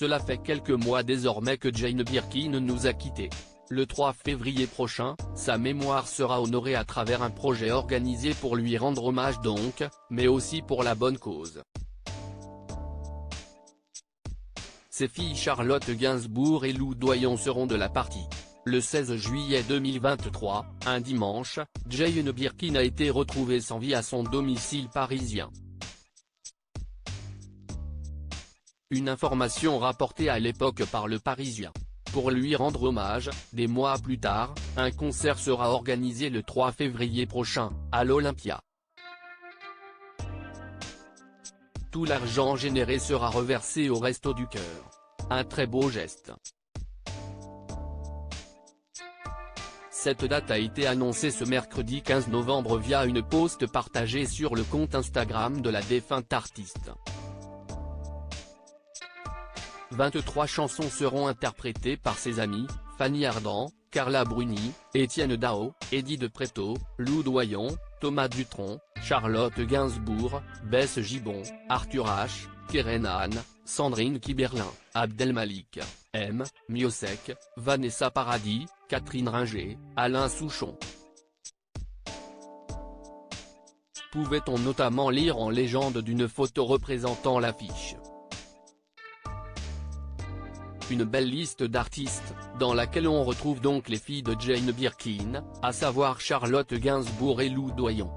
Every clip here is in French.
Cela fait quelques mois désormais que Jane Birkin nous a quittés. Le 3 février prochain, sa mémoire sera honorée à travers un projet organisé pour lui rendre hommage donc, mais aussi pour la bonne cause. Ses filles Charlotte Gainsbourg et Lou Doyon seront de la partie. Le 16 juillet 2023, un dimanche, Jane Birkin a été retrouvée sans vie à son domicile parisien. Une information rapportée à l'époque par Le Parisien. Pour lui rendre hommage, des mois plus tard, un concert sera organisé le 3 février prochain, à l'Olympia. Tout l'argent généré sera reversé au Restos du Cœur. Un très beau geste. Cette date a été annoncée ce mercredi 15 novembre via une post partagée sur le compte Instagram de la défunte artiste. 23 chansons seront interprétées par ses amis, Fanny Ardant, Carla Bruni, Étienne Dao, Eddie de Pretto, Lou Doyon, Thomas Dutronc, Charlotte Gainsbourg, Bess Gibbon, Arthur H, Keren Han, Sandrine Kiberlin, Abdelmalik, M, Miosek, Vanessa Paradis, Catherine Ringer, Alain Souchon. Pouvait-on notamment lire en légende d'une photo représentant l'affiche. Une belle liste d'artistes, dans laquelle on retrouve donc les filles de Jane Birkin, à savoir Charlotte Gainsbourg et Lou Doyon.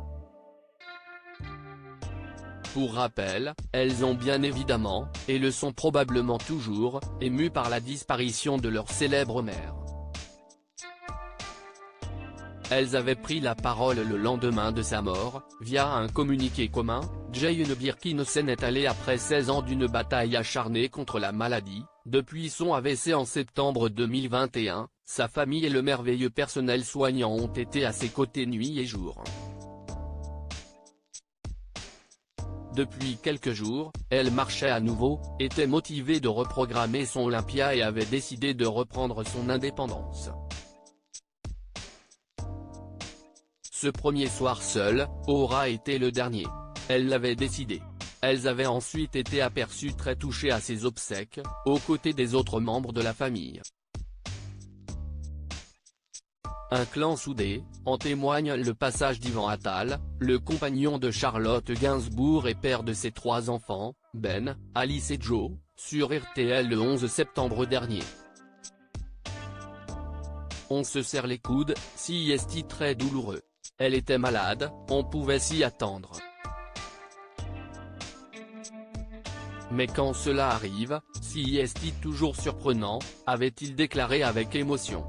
Pour rappel, elles ont bien évidemment, et le sont probablement toujours, émues par la disparition de leur célèbre mère. Elles avaient pris la parole le lendemain de sa mort, via un communiqué commun. Jane Birkin s'en est allée après 16 ans d'une bataille acharnée contre la maladie. Depuis son AVC en septembre 2021, sa famille et le merveilleux personnel soignant ont été à ses côtés nuit et jour. Depuis quelques jours, elle marchait à nouveau, était motivée de reprogrammer son Olympia et avait décidé de reprendre son indépendance. Ce premier soir seul, aura été le dernier. Elle l'avait décidé. Elles avaient ensuite été aperçues très touchées à ses obsèques, aux côtés des autres membres de la famille. Un clan soudé, en témoigne le passage d'Ivan Attal, le compagnon de Charlotte Gainsbourg et père de ses 3 enfants, Ben, Alice et Joe, sur RTL le 11 septembre dernier. On se serre les coudes, si est très douloureux. Elle était malade, on pouvait s'y attendre. Mais quand cela arrive, si est toujours surprenant, avait-il déclaré avec émotion.